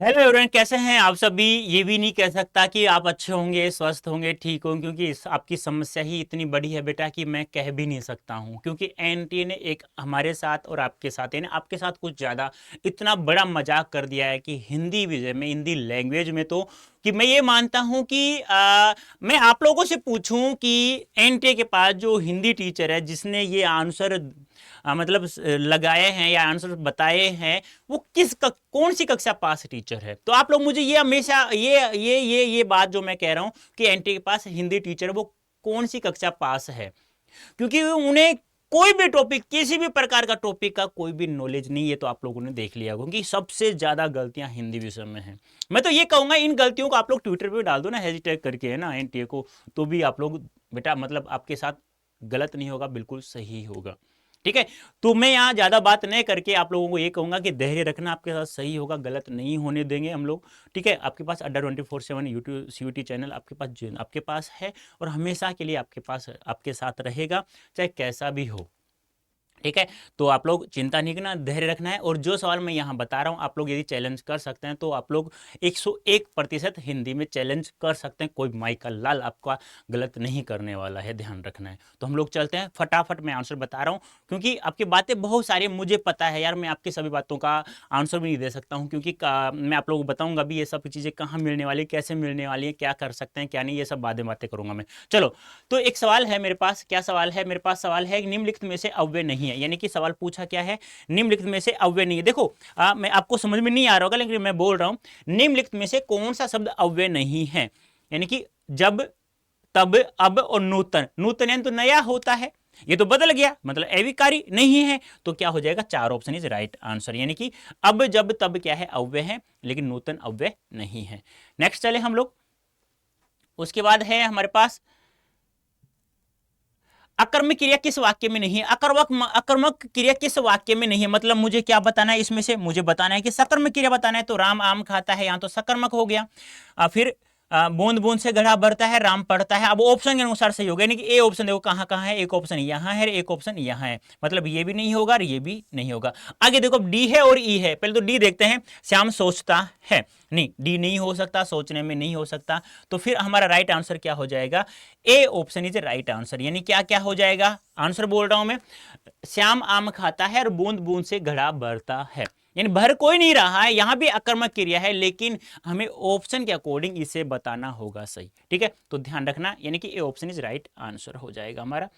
Hello everyone, कैसे हैं आप सभी। ये भी नहीं कह सकता कि आप अच्छे होंगे, स्वस्थ होंगे, ठीक होंगे, क्योंकि आपकी समस्या ही इतनी बड़ी है बेटा कि मैं कह भी नहीं सकता हूँ। क्योंकि एनटीए ने एक हमारे साथ और आपके साथ, यानी आपके साथ कुछ ज़्यादा इतना बड़ा मजाक कर दिया है कि हिंदी विषय में, हिंदी लैंग्वेज में तो कि मैं ये मानता हूँ कि मैं आप लोगों से पूछूं कि एनटीए के पास जो हिंदी टीचर है जिसने ये आंसर मतलब लगाए हैं या आंसर बताए हैं, वो कौन सी कक्षा पास टीचर है। तो आप लोग मुझे ये हमेशा ये बात जो मैं कह रहा हूं कि एनटी के पास हिंदी टीचर है, वो कौन सी कक्षा पास है। क्योंकि उन्हें कोई भी टॉपिक, किसी भी प्रकार का टॉपिक का कोई भी नॉलेज नहीं है। तो आप लोगों ने देख लिया होगा कि सबसे ज्यादा गलतियां हिंदी विषय में हैं। मैं तो ये कहूंगा इन गलतियों को आप लोग ट्विटर पे डाल दो ना, हैशटैग करके, है ना, एनटीए को। तो भी आप लोग बेटा मतलब आपके साथ गलत नहीं होगा, बिल्कुल सही होगा। ठीक है। तो मैं यहाँ ज्यादा बात नहीं करके आप लोगों को ये कहूंगा कि धैर्य रखना, आपके साथ सही होगा, गलत नहीं होने देंगे हम लोग। ठीक है। आपके पास अड्डा 24/7 यूट्यूब सीयूटी चैनल आपके पास है, और हमेशा के लिए आपके पास, आपके साथ रहेगा, चाहे कैसा भी हो। ठीक है। तो आप लोग चिंता नहीं करना, धैर्य रखना है। और जो सवाल मैं यहाँ बता रहा हूँ, आप लोग यदि चैलेंज कर सकते हैं तो आप लोग 101% हिंदी में चैलेंज कर सकते हैं। कोई माई का लाल आपका गलत नहीं करने वाला है, ध्यान रखना है। तो हम लोग चलते हैं, फटाफट मैं आंसर बता रहा हूँ, क्योंकि आपकी बातें बहुत सारी मुझे पता है यार। मैं आपकी सभी बातों का आंसर भी नहीं दे सकता हूँ, क्योंकि मैं आप लोगों को बताऊंगा भी ये सब चीज़ें कहाँ मिलने वाली, कैसे मिलने वाली है, क्या कर सकते हैं क्या नहीं, ये सब बातें करूंगा मैं। चलो, तो एक सवाल है मेरे पास। क्या सवाल है मेरे पास? सवाल है निम्नलिखित में से अव्यय नहीं है। यानी कि सवाल पूछा क्या है, निम्नलिखित में से अव्यय नहीं है। देखो मैं आपको समझ में नहीं आ रहा होगा, लेकिन मैं बोल रहा हूं, निम्नलिखित में से कौन सा शब्द अव्यय नहीं है। यानी कि जब, तब, अब और नूतन। नूतन यानी तो नया होता है, ये तो बदल गया, मतलब अविकारी नहीं है। तो क्या हो जाएगा? 4 ऑप्शन इज राइट आंसर। यानी कि अब, जब, तब क्या है? अव्यय है, लेकिन नूतन अव्यय नहीं है। नेक्स्ट चले हम लोग। उसके बाद है हमारे पास अकर्मक क्रिया किस वाक्य में नहीं है। अकर्मक क्रिया किस वाक्य में नहीं है, मतलब मुझे क्या बताना है इसमें से? मुझे बताना है कि सकर्मक क्रिया बताना है। तो राम आम खाता है, यहां तो सकर्मक हो गया। फिर बूंद बूंद से घड़ा भरता है, राम पढ़ता है। अब ऑप्शन के अनुसार सही होगा, यानी कि ए ऑप्शन देखो कहां कहां है। एक ऑप्शन यहां है, एक ऑप्शन यहां है, मतलब ये भी नहीं होगा और ये भी नहीं होगा। आगे देखो डी है और ई है। पहले तो डी देखते हैं। श्याम सोचता है, नहीं, डी नहीं हो सकता, सोचने में नहीं हो सकता। तो फिर हमारा राइट आंसर क्या हो जाएगा? A option is right answer. यानी क्या क्या हो जाएगा? आंसर बोल रहा हूं मैं, श्याम आम खाता है और बूंद बूंद से घड़ा भरता है। यानी भर कोई नहीं रहा है, यहां भी अकर्मक क्रिया है, लेकिन हमें ऑप्शन के अकॉर्डिंग इसे बताना होगा सही। ठीक है, तो ध्यान रखना, यानी कि A option is right answer हो जाएगा हमारा।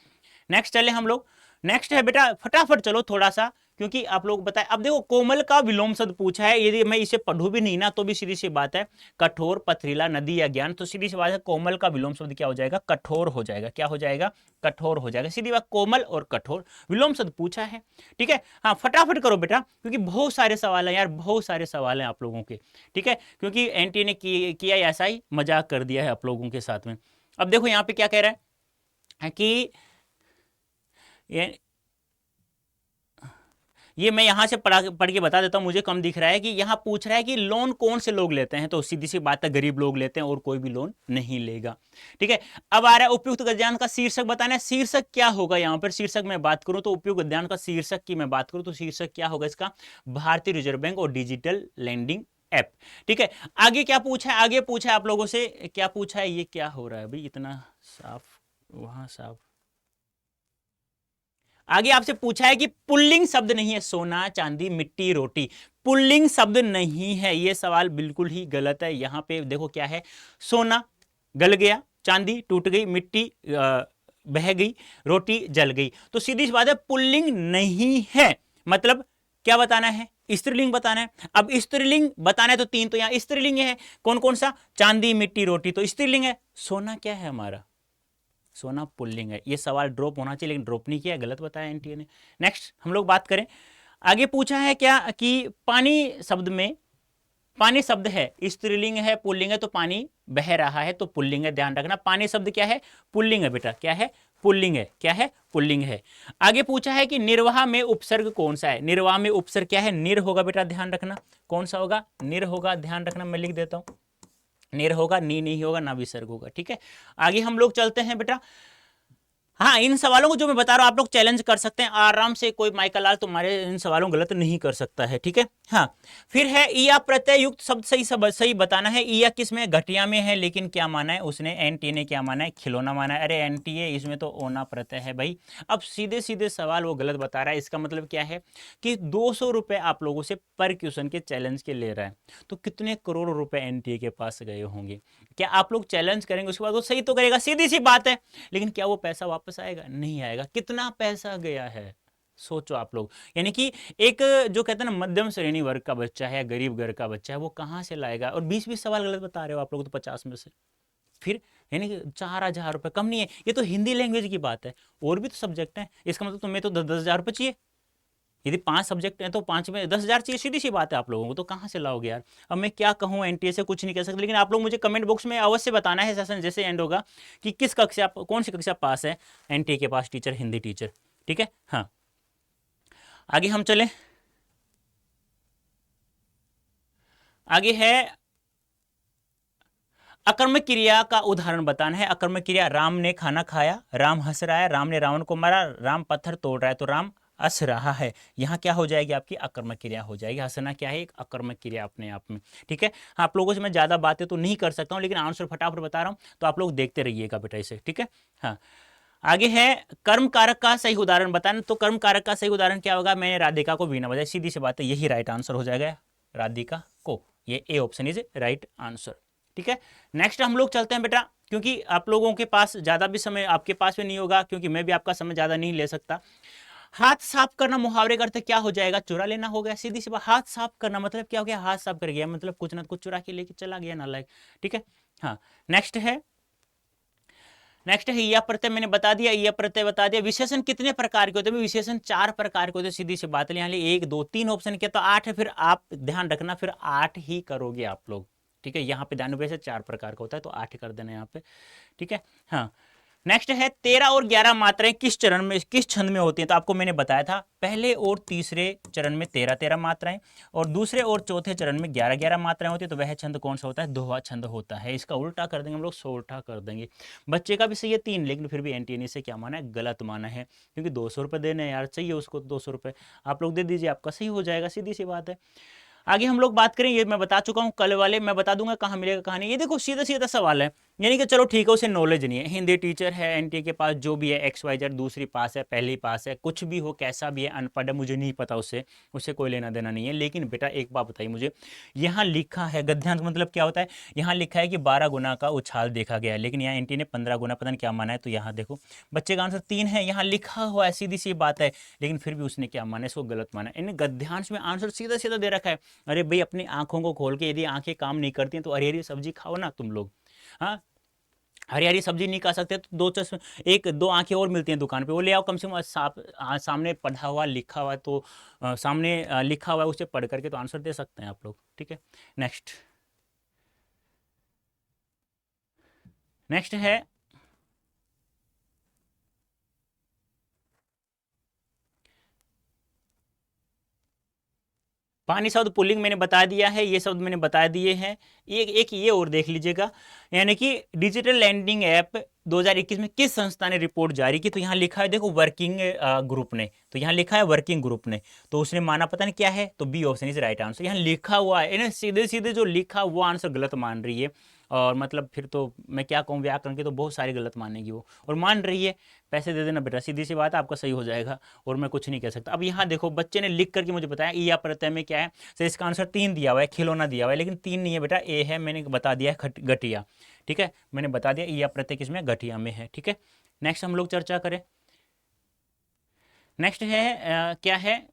नेक्स्ट चले हम लोग। नेक्स्ट है बेटा, फटाफट चलो थोड़ा सा, क्योंकि आप लोग बताए। अब देखो, कोमल का विलोम शब्द पूछा है, यदि मैं इसे पढ़ू भी नहीं ना तो भी सीधी सी बात है, कठोर, पथरीला, नदी या ज्ञान। तो सीधी सी बात है, कोमल का विलोम शब्द क्या हो जाएगा? कठोर हो जाएगा। क्या हो जाएगा? कठोर हो जाएगा। सीधी बात, कोमल और कठोर विलोम शब्द पूछा है। ठीक है। हाँ, फटाफट करो बेटा, क्योंकि बहुत सारे सवाल हैं यार, बहुत सारे सवाल हैं आप लोगों के। ठीक है, क्योंकि एनटी ने किया ऐसा ही मजाक कर दिया है आप लोगों के साथ में। अब देखो यहाँ पे क्या कह रहा है कि ये ये मैं यहां से पढ़ के बता देता हूं, मुझे कम दिख रहा है। कि यहां पूछ रहा है कि लोन कौन से लोग लेते हैं। तो सीधी सी बात है, गरीब लोग लेते हैं, और कोई भी लोन नहीं लेगा। ठीक है। अब आ रहा है उपयुक्त गद्यांश का शीर्षक बताना है। शीर्षक क्या होगा यहां पर? शीर्षक में बात करूं तो, उपयुक्त गद्यांश का शीर्षक की मैं बात करूं तो शीर्षक क्या होगा इसका? भारतीय रिजर्व बैंक और डिजिटल लैंडिंग ऐप। ठीक है। आगे क्या पूछा है? आगे पूछा है आप लोगों से, क्या पूछा है? ये क्या हो रहा है भाई, इतना साफ, वहां साफ। आगे आपसे पूछा है कि पुल्लिंग शब्द नहीं है, सोना, चांदी, मिट्टी, रोटी। पुल्लिंग शब्द नहीं है, यह सवाल बिल्कुल ही गलत है। यहां पे देखो क्या है, सोना गल गया, चांदी टूट गई, मिट्टी बह गई, रोटी जल गई। तो सीधी सी बात है, पुल्लिंग नहीं है। मतलब क्या बताना है? स्त्रीलिंग बताना है। अब स्त्रीलिंग बताना है तो 3 तो यहां स्त्रीलिंग है। कौन कौन सा? चांदी, मिट्टी, रोटी, तो स्त्रीलिंग है। सोना क्या है हमारा? सोना पुल्लिंग है। ये सवाल ड्रॉप होना चाहिए, लेकिन ड्रॉप नहीं किया, गलत बताया एनटीए ने। नेक्स्ट हम लोग बात करें। आगे पूछा है क्या कि पानी शब्द में, पानी शब्द है, स्त्रीलिंग है, पुल्लिंग है, तो पानी बह रहा है तो पुल्लिंग है। ध्यान रखना, पानी शब्द क्या है? पुल्लिंग है बेटा। क्या है? पुल्लिंग है। क्या है? पुल्लिंग है। आगे पूछा है कि निर्वाह में उपसर्ग कौन सा है। निर्वाह में उपसर्ग क्या है? निर होगा बेटा, ध्यान रखना। कौन सा होगा? निर होगा, ध्यान रखना, मैं लिख देता हूं। निर होगा, नी नहीं होगा, ना विसर्ग होगा। ठीक है। आगे हम लोग चलते हैं बेटा। हाँ, इन सवालों को जो मैं बता रहा हूँ आप लोग चैलेंज कर सकते हैं आराम से, कोई माइकल लाल तुम्हारे इन सवालों को गलत नहीं कर सकता है, ठीक है। हाँ, फिर है ईया प्रत्यय युक्त शब्द, सही बताना है। ईया किस में, घटिया में है, लेकिन क्या माना है उसने, एनटी ने क्या माना है, खिलौना माना है। अरे एनटी है, इसमें तो ओना प्रत्यय है भाई। अब सीधे सीधे सवाल वो गलत बता रहा है, इसका मतलब क्या है कि 200 रुपए आप लोगों से पर क्वेश्चन के चैलेंज के ले रहा है, तो कितने करोड़ रुपए एनटीए के पास गए होंगे। क्या आप लोग चैलेंज करेंगे उसके बाद वो सही तो करेगा, सीधी सी बात है, लेकिन क्या वो पैसा वापस आएगा, नहीं आएगा। कितना पैसा गया है सोचो आप लोग। यानी कि एक जो कहते हैं ना मध्यम श्रेणी वर्ग का बच्चा है, गरीब घर का बच्चा है, वो कहां से लाएगा। और 20-20 सवाल गलत बता रहे हो आप लोग तो 50 में से। फिर यानी कि 4,000 रुपये कम नहीं है, ये तो हिंदी लैंग्वेज की बात है, और भी तो सब्जेक्ट है, इसका मतलब तुम्हें तो 10,000 रुपये चाहिए। यदि 5 सब्जेक्ट हैं तो 5 में 10,000 चाहिए, सीधी सी बात है आप लोगों को, तो कहाँ से लाओगे यार। अब मैं क्या कहूँ, एनटीए से कुछ नहीं कह सकता, लेकिन आप लोग मुझे कमेंट बॉक्स में अवश्य बताना है सेशन जैसे एंड होगा कि किस कक्षा, कौन सी कक्षा पास है एनटीए के पास टीचर, हिंदी टीचर, ठीक है। हाँ, आगे हम चले। आगे है अकर्मक क्रिया का उदाहरण बताना है। अकर्मक क्रिया, राम ने खाना खाया, राम हंस रहा है, राम ने रावण को मारा, राम पत्थर तोड़ रहा है, तो राम हंस रहा है। यहाँ क्या हो जाएगी आपकी, अकर्मक क्रिया हो जाएगी। हंसना क्या है, एक अकर्मक क्रिया अपने आप में, ठीक है। हाँ, आप लोगों से मैं ज़्यादा बातें तो नहीं कर सकता हूँ, लेकिन आंसर फटाफट बता रहा हूँ, तो आप लोग देखते रहिएगा बेटा इसे, ठीक है। हाँ, आगे है कर्म कारक का सही उदाहरण बताना। तो कर्म कारक का सही उदाहरण क्या होगा, मैंने राधिका को वीणा बजाई, सीधी सी बात है, यही राइट आंसर हो जाएगा, राधिका को। ये A option is right answer, ठीक है। नेक्स्ट हम लोग चलते हैं बेटा, क्योंकि आप लोगों के पास ज़्यादा भी समय आपके पास में नहीं होगा, क्योंकि मैं भी आपका समय ज़्यादा नहीं ले सकता। हाथ साफ करना मुहावरे करते क्या हो जाएगा, चुरा लेना हो गया, सीधी सी बात। हाथ साफ करना मतलब क्या हो गया, हाथ साफ कर गया, मतलब कुछ ना कुछ चुरा के लेके चला गया नालायक, ठीक है। हाँ, नेक्स्ट है, नेक्स्ट है ईया प्रत्यय, मैंने बता दिया, ईया प्रत्यय बता दिया। विशेषण कितने प्रकार के होते हैं, विशेषण 4 प्रकार के होते हैं, सीधी सी बात है। यहाँ 1 2 3 ऑप्शन किया तो 8 है, फिर आप ध्यान रखना, फिर 8 ही करोगे आप लोग, ठीक है। यहाँ पे ध्यान वैसे 4 प्रकार का होता है, तो 8 ही कर देना यहाँ पे, ठीक है। हाँ, नेक्स्ट है 13 और 11 मात्राएं किस चरण में, किस छंद में होती हैं। तो आपको मैंने बताया था, पहले और तीसरे चरण में 13-13 मात्राएं, और दूसरे और चौथे चरण में 11-11 मात्राएं होती है। तो वह छंद कौन सा होता है, दोहा छंद होता है। इसका उल्टा कर देंगे हम लोग, सोल्टा कर देंगे। बच्चे का भी सही है 3, लेकिन फिर भी एनटीए से क्या माना है, गलत माना है, क्योंकि 200 रुपये देने यार, चाहिए उसको 200 रुपये, आप लोग दे दीजिए, आपका सही हो जाएगा, सीधी सी बात है। आगे हम लोग बात करें, ये मैं बता चुका हूँ, कल वाले मैं बता दूंगा कहाँ मिलेगा कहाँ नहीं। ये देखो सीधा सीधा सवाल है, यानी कि चलो ठीक है, उसे नॉलेज नहीं है, हिंदी टीचर है, एनटीए के पास जो भी है, XYZ, दूसरी पास है, पहली पास है, कुछ भी हो, कैसा भी है, अनपढ़ है, मुझे नहीं पता उससे, उससे कोई लेना देना नहीं है। लेकिन बेटा एक बात बताइए मुझे, यहाँ लिखा है गद्यांश मतलब क्या होता है, यहाँ लिखा है कि 12 गुना का उछाल देखा गया है, लेकिन यहाँ एनटीए ने 15 गुना, पता नहीं क्या माना है। तो यहाँ देखो बच्चे का आंसर 3 है, यहाँ लिखा हुआ है, सीधी सी बात है, लेकिन फिर भी उसने क्या माना, इसको गलत माना। इन गद्यांश में आंसर सीधा सीधा दे रखा है। अरे भाई, अपनी आंखों को खोल के, यदि आंखें काम नहीं करती हैं तो हरी हरी सब्जी खाओ ना तुम लोग। हाँ, हरी हरी सब्जी नहीं खा सकते तो 1-2 आंखें और मिलती हैं दुकान पे, वो ले आओ कम से कम। सामने पढ़ा हुआ लिखा हुआ है, तो सामने लिखा हुआ है, उसे पढ़ करके तो आंसर दे सकते हैं आप लोग, ठीक है। नेक्स्ट, नेक्स्ट है पानी शब्द पुल्लिंग, मैंने बता दिया है, ये शब्द मैंने बता दिए हैं। एक ये और देख लीजिएगा, यानी कि डिजिटल लैंडिंग ऐप 2021 में किस संस्था ने रिपोर्ट जारी की। तो यहाँ लिखा है देखो, वर्किंग ग्रुप ने, तो यहाँ लिखा है वर्किंग ग्रुप ने, तो उसने माना पता नहीं क्या है, तो B option is right answer. यहाँ लिखा हुआ है, इन्हें सीधे सीधे जो लिखा वो आंसर गलत मान रही है, और मतलब फिर तो मैं क्या कहूँ, व्याकरण के तो बहुत सारी गलत मानेगी वो, और मान रही है। पैसे दे देना बेटा, सीधी सी बात है, आपका सही हो जाएगा, और मैं कुछ नहीं कह सकता। अब यहाँ देखो बच्चे ने लिख करके मुझे बताया ईया प्रत्यय में क्या है, तो इसका आंसर 3 दिया हुआ है, खिलौना दिया हुआ है, लेकिन 3 नहीं है बेटा, ए है, मैंने बता दिया है गठिया, ठीक है। मैंने बता दिया ईया प्रत्यय किसमें, गठिया में है, ठीक है। नेक्स्ट हम लोग चर्चा करें, नेक्स्ट है क्या है,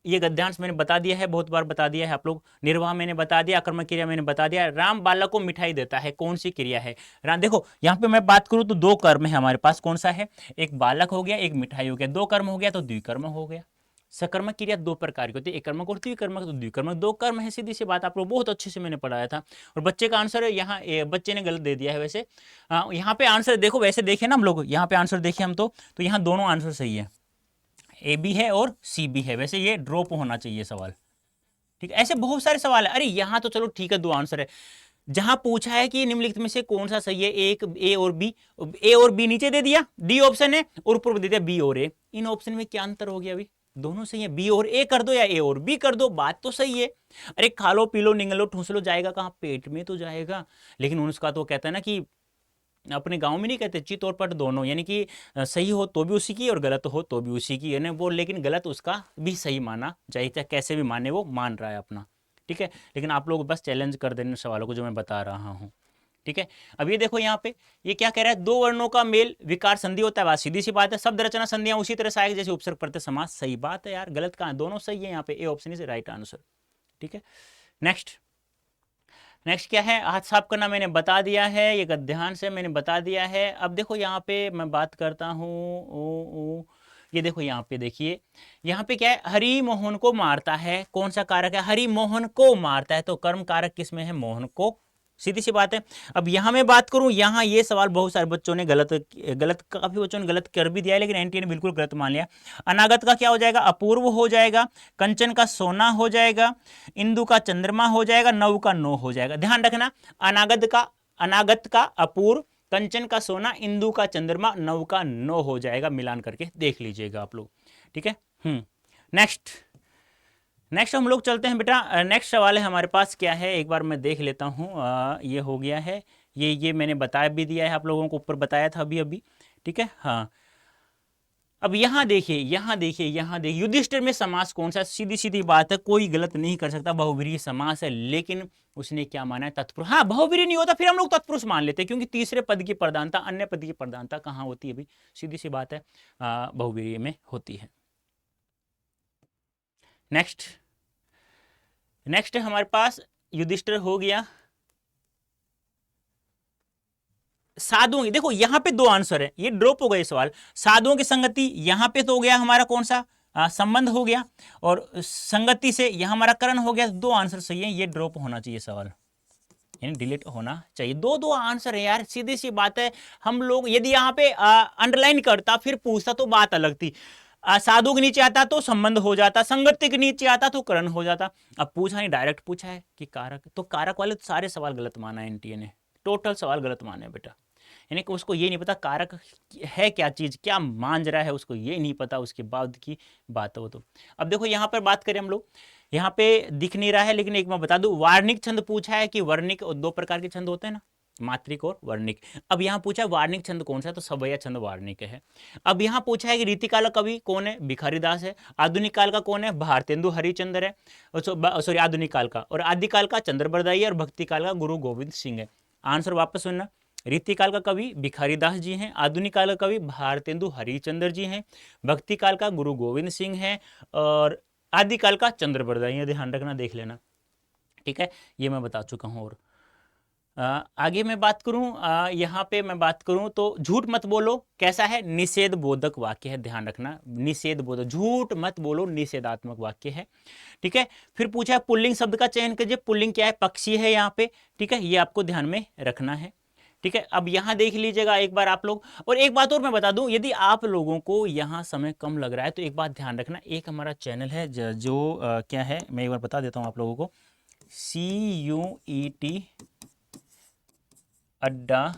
ये गद्यांश मैंने बता दिया है, बहुत बार बता दिया है आप लोग। निर्वाह मैंने बता दिया, आक्रमक क्रिया मैंने बता दिया। राम बालक को मिठाई देता है, कौन सी क्रिया है। राम, देखो यहाँ पे मैं बात करूँ तो 2 कर्म है हमारे पास, कौन सा है, एक बालक हो गया, एक मिठाई हो गया, 2 कर्म हो गया तो द्विकर्म हो गया। सकर्मक क्रिया 2 प्रकार की होती है, एक कर्मक और द्विकर्मक। तो द्विकर्मक 2 कर्म है, सीधी सी बात, आप लोग बहुत अच्छे से मैंने पढ़ाया था। और बच्चे का आंसर यहाँ बच्चे ने गलत दे दिया है वैसे। यहाँ पे आंसर देखो, वैसे देखें ना हम लोग, यहाँ पे आंसर देखें हम तो यहाँ दोनों आंसर सही है, ए बी है और सी बी है। वैसे ये ड्रॉप होना चाहिए सवाल, ठीक है। ऐसे बहुत सारे सवाल है, अरे यहाँ तो चलो ठीक है 2 आंसर है, जहां पूछा है कि निम्नलिखित में से कौन सा सही है, एक ए और बी, ए और बी नीचे दे दिया, डी ऑप्शन है, और ऊपर दे दिया बी और ए। इन ऑप्शन में क्या अंतर हो गया अभी, दोनों सही है, बी और ए कर दो या ए और बी कर दो, बात तो सही है। अरे खा लो पी लो निगल लो ठूस लो, जाएगा कहां, पेट में तो जाएगा। लेकिन उसका तो कहता है ना कि अपने गांव में नहीं कहते चित और पट दोनों, यानी कि सही हो तो भी उसी की और गलत हो तो भी उसी की, यानी वो लेकिन गलत उसका भी सही माना जाए, चाहे कैसे भी माने वो मान रहा है अपना। ठीक है, लेकिन आप लोग बस चैलेंज कर देने सवालों को जो मैं बता रहा हूँ। ठीक है, अब ये देखो यहाँ पे ये क्या कह रहा है, दो वर्णों का मेल विकार संधि होता है, बात सीधी सी बात है। शब्द रचना संधियां उसी तरह से आएगी जैसे उपसर्ग प्रत्यय समास, सही बात है यार, गलत कहाँ, दोनों सही है यहाँ पे, A option is right answer. ठीक है, नेक्स्ट नेक्स्ट क्या है, हाथ साफ करना मैंने बता दिया है, ये गद्यांश से मैंने बता दिया है। अब देखो यहाँ पे मैं बात करता हूँ, ये देखो यहाँ पे देखिए, यहाँ पे क्या है, हरि मोहन को मारता है, कौन सा कारक है, हरि मोहन को मारता है, तो कर्म कारक किसमें है, मोहन को, सीधी सी बात है। अब यहां मैं बात करूं, यहां ये सवाल बहुत सारे बच्चों ने गलत काफी बच्चों ने गलत कर भी दिया है, लेकिन एनटीए ने बिल्कुल गलत मान लिया। अनागत का क्या हो जाएगा, अपूर्व हो जाएगा, कंचन का सोना हो जाएगा, इंदु का चंद्रमा हो जाएगा, नव का नो हो जाएगा। ध्यान रखना, अनागत का अपूर्व, कंचन का सोना, इंदु का चंद्रमा, नव का नो हो जाएगा, मिलान करके देख लीजिएगा आप लोग। ठीक है, नेक्स्ट हम लोग चलते हैं बेटा, नेक्स्ट सवाल है हमारे पास, क्या है एक बार मैं देख लेता हूँ। ये हो गया है, ये मैंने बता भी दिया है आप लोगों को, ऊपर बताया था अभी अभी। ठीक है, हाँ अब यहाँ देखिए, युधिष्ठिर में समास कौन सा, सीधी सीधी बात है, कोई गलत नहीं कर सकता, बहुव्रीहि समास है, लेकिन उसने क्या माना है, तत्पुरुष। हाँ बहुव्रीहि नहीं होता फिर हम लोग तत्पुरुष मान लेते हैं, क्योंकि तीसरे पद की प्रधानता अन्य पद की प्रधानता कहाँ होती है अभी, सीधी सी बात है, बहुव्रीहि में होती है। नेक्स्ट हमारे पास युधिष्ठिर हो गया, साधुओं की, देखो यहां पे दो आंसर है, ये ड्रॉप हो गया सवाल, साधुओं की संगति यहां पे तो हो गया हमारा कौन सा, संबंध हो गया, और संगति से यहां हमारा करण हो गया, दो आंसर सही है, ये ड्रॉप होना चाहिए सवाल, यानी डिलीट होना चाहिए, दो आंसर है यार, सीधी सी बात है। हम लोग यदि यहाँ पे अंडरलाइन करता फिर पूछता तो बात अलग थी, साधु के नीचे आता तो संबंध हो जाता, संगति के नीचे आता तो करण हो जाता, अब पूछा नहीं, डायरेक्ट पूछा है कि कारक, तो कारक वाले तो सारे सवाल गलत माना है एनटीए ने, टोटल सवाल गलत माने बेटा, यानी कि उसको ये नहीं पता कारक है क्या चीज, क्या मान रहा है, उसको ये नहीं पता, उसके बाद की बात हो। तो अब देखो यहाँ पर बात करें हम लोग, यहाँ पे दिख नहीं रहा है, लेकिन एक मैं बता दूं, वार्णिक छंद पूछा है कि वर्णिक, दो प्रकार के छंद होते हैं ना, मात्रिक और वर्णिक। अब यहाँ पूछा है वार्णिक छंद कौन सा है, तो सभैया छंद वार्णिक है। अब यहाँ पूछा है कि रीतिकाल का कवि कौन है, भिखारीदास है, आधुनिक काल का कौन है, भारतेंदु हरिचंद्र है, सॉरी आधुनिक काल का, और आदिकाल का चंद्रबरदाई है, और भक्ति काल का गुरु गोविंद सिंह है। आंसर वापस सुनना, रीतिकाल का कवि भिखारीदास जी हैं, आधुनिक काल का कवि भारतेंदु हरिचंद्र जी हैं, भक्ति काल का गुरु गोविंद सिंह है, और आदिकाल का चंद्रबरदाई है, ध्यान रखना, देख लेना। ठीक है, ये मैं बता चुका हूँ। और आगे मैं बात करूं, यहाँ पे मैं बात करूं तो झूठ मत बोलो कैसा है, निषेध बोधक वाक्य है, ध्यान रखना, निषेध बोधक, झूठ मत बोलो निषेधात्मक वाक्य है। ठीक है, फिर पूछा है पुल्लिंग शब्द का चयन कीजिए, पुल्लिंग क्या है, पक्षी है यहाँ पे। ठीक है, ये आपको ध्यान में रखना है। ठीक है, अब यहाँ देख लीजिएगा एक बार आप लोग, और एक बात और मैं बता दूं, यदि आप लोगों को यहाँ समय कम लग रहा है तो एक बात ध्यान रखना, एक हमारा चैनल है जो क्या है, मैं एक बार बता देता हूँ आप लोगों को, CUET अड्डा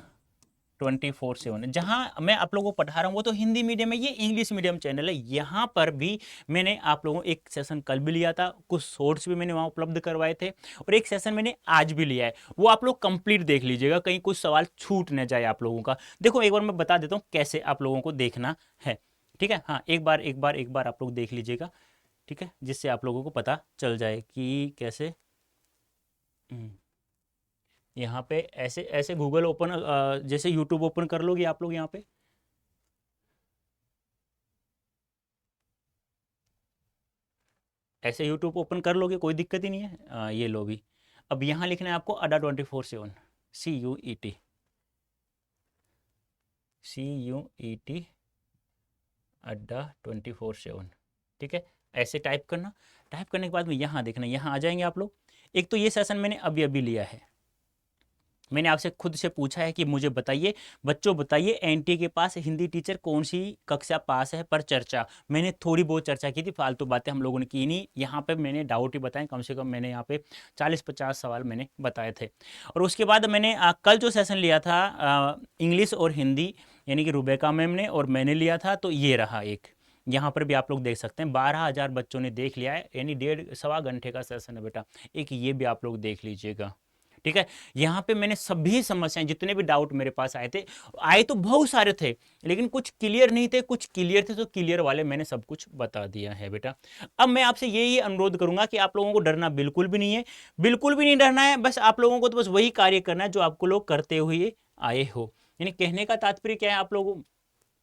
24/7, जहां मैं आप लोगों को पढ़ा रहा हूं वो तो हिंदी मीडियम है, ये इंग्लिश मीडियम चैनल है। यहां पर भी मैंने आप लोगों को एक सेशन कल भी लिया था, कुछ शॉर्ट्स भी मैंने वहां उपलब्ध करवाए थे, और एक सेशन मैंने आज भी लिया है, वो आप लोग कंप्लीट देख लीजिएगा, कहीं कुछ सवाल छूट न जाए आप लोगों का। देखो एक बार मैं बता देता हूँ कैसे आप लोगों को देखना है। ठीक है, हाँ एक बार आप लोग देख लीजिएगा, ठीक है, जिससे आप लोगों को पता चल जाए कि कैसे। यहाँ पे ऐसे ऐसे गूगल ओपन, जैसे यूट्यूब ओपन कर लोगे आप लोग, यहाँ पे ऐसे यूट्यूब ओपन कर लोगे, कोई दिक्कत ही नहीं है। ये लो भी, अब यहाँ लिखना है आपको अड्डा 24/7, CUET अड्डा 24/7। ठीक है, ऐसे टाइप करना, टाइप करने के बाद में यहाँ देखना, यहाँ आ जाएंगे आप लोग। एक तो ये सेशन मैंने अभी अभी लिया है, मैंने आपसे खुद से पूछा है कि मुझे बताइए, बच्चों बताइए एनटी के पास हिंदी टीचर कौन सी कक्षा पास है, पर चर्चा मैंने थोड़ी बहुत चर्चा की थी, फालतू बातें हम लोगों ने की नहीं। यहाँ पे मैंने डाउट ही बताए, कम से कम मैंने यहाँ पे 40-50 सवाल मैंने बताए थे। और उसके बाद मैंने कल जो सेशन लिया था इंग्लिश और हिंदी, यानी कि रुबेका मैम ने और मैंने लिया था, तो ये रहा एक, यहाँ पर भी आप लोग देख सकते हैं 12,000 बच्चों ने देख लिया है, यानी 1.5-1.25 घंटे का सेशन है बेटा। एक ये भी आप लोग देख लीजिएगा, ठीक है। यहाँ पे मैंने सभी समस्याएं, जितने भी डाउट मेरे पास आए थे, आए तो बहुत सारे थे, लेकिन कुछ क्लियर नहीं थे, कुछ क्लियर थे, तो क्लियर वाले मैंने सब कुछ बता दिया है बेटा। अब मैं आपसे यही अनुरोध करूंगा कि आप लोगों को डरना बिल्कुल भी नहीं है, बिल्कुल भी नहीं डरना है। बस आप लोगों को तो बस वही कार्य करना है जो आपको लोग करते हुए आए हो। यानी कहने का तात्पर्य क्या है आप लोगों,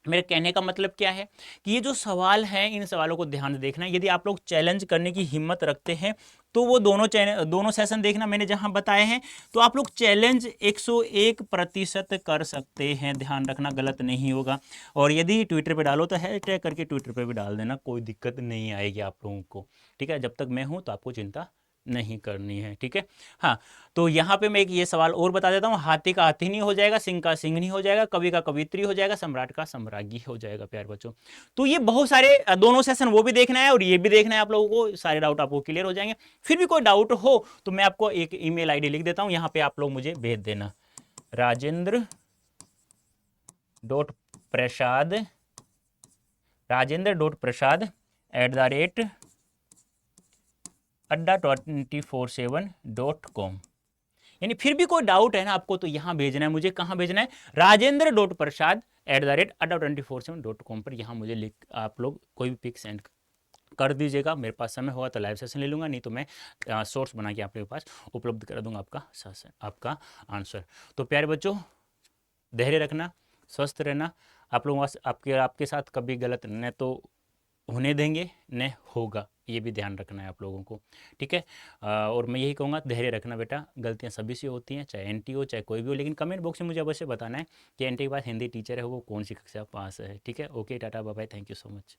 मेरे कहने का मतलब क्या है कि ये जो सवाल हैं, इन सवालों को ध्यान से देखना है। यदि आप लोग चैलेंज करने की हिम्मत रखते हैं तो वो दोनों सेशन देखना मैंने जहां बताए हैं, तो आप लोग चैलेंज 101% कर सकते हैं, ध्यान रखना, गलत नहीं होगा। और यदि ट्विटर पे डालो तो हैशटैग करके ट्विटर पे भी डाल देना, कोई दिक्कत नहीं आएगी आप लोगों को, ठीक है। जब तक मैं हूं तो आपको चिंता नहीं करनी है, ठीक है। हाँ, तो यहाँ पे मैं एक ये सवाल और बता देता हूँ, हाथी का हाथी नहीं हो जाएगा, सिंह का सिंह नहीं हो जाएगा, कवि का कवित्री हो जाएगा, सम्राट का सम्राज्ञी हो जाएगा प्यारे बच्चों। तो ये बहुत सारे दोनों सेशन वो भी देखना है और ये भी देखना है आप लोगों को, सारे डाउट आपको क्लियर हो जाएंगे। फिर भी कोई डाउट हो तो मैं आपको एक ईमेल आईडी लिख देता हूँ, यहाँ पे आप लोग मुझे भेज देना, राजेंद्र.प्रसाद @adda247.com। यानी फिर भी कोई डाउट है ना आपको, तो यहाँ भेजना है मुझे, कहाँ भेजना है, rajendra.prasad@adda247.com पर यहाँ मुझे लिख, आप लोग कोई भी पिक सेंड कर दीजिएगा। मेरे पास समय होगा तो लाइव सेशन ले लूँगा, नहीं तो मैं सोर्स बना के आपके पास उपलब्ध करा दूंगा आपका सेशन, आपका आंसर। तो प्यारे बच्चों, धैर्य रखना, स्वस्थ रहना। आप लोगों आपके साथ कभी गलत न तो होने देंगे न होगा, ये भी ध्यान रखना है आप लोगों को, ठीक है। और मैं यही कहूँगा, धैर्य रखना बेटा, गलतियाँ सभी से होती हैं, चाहे एनटी हो चाहे कोई भी हो, लेकिन कमेंट बॉक्स में मुझे अवश्य बताना है कि एनटी के बाद हिंदी टीचर है वो कौन सी कक्षा पास है, ठीक है। Okay, tata bye bye, thank you so much.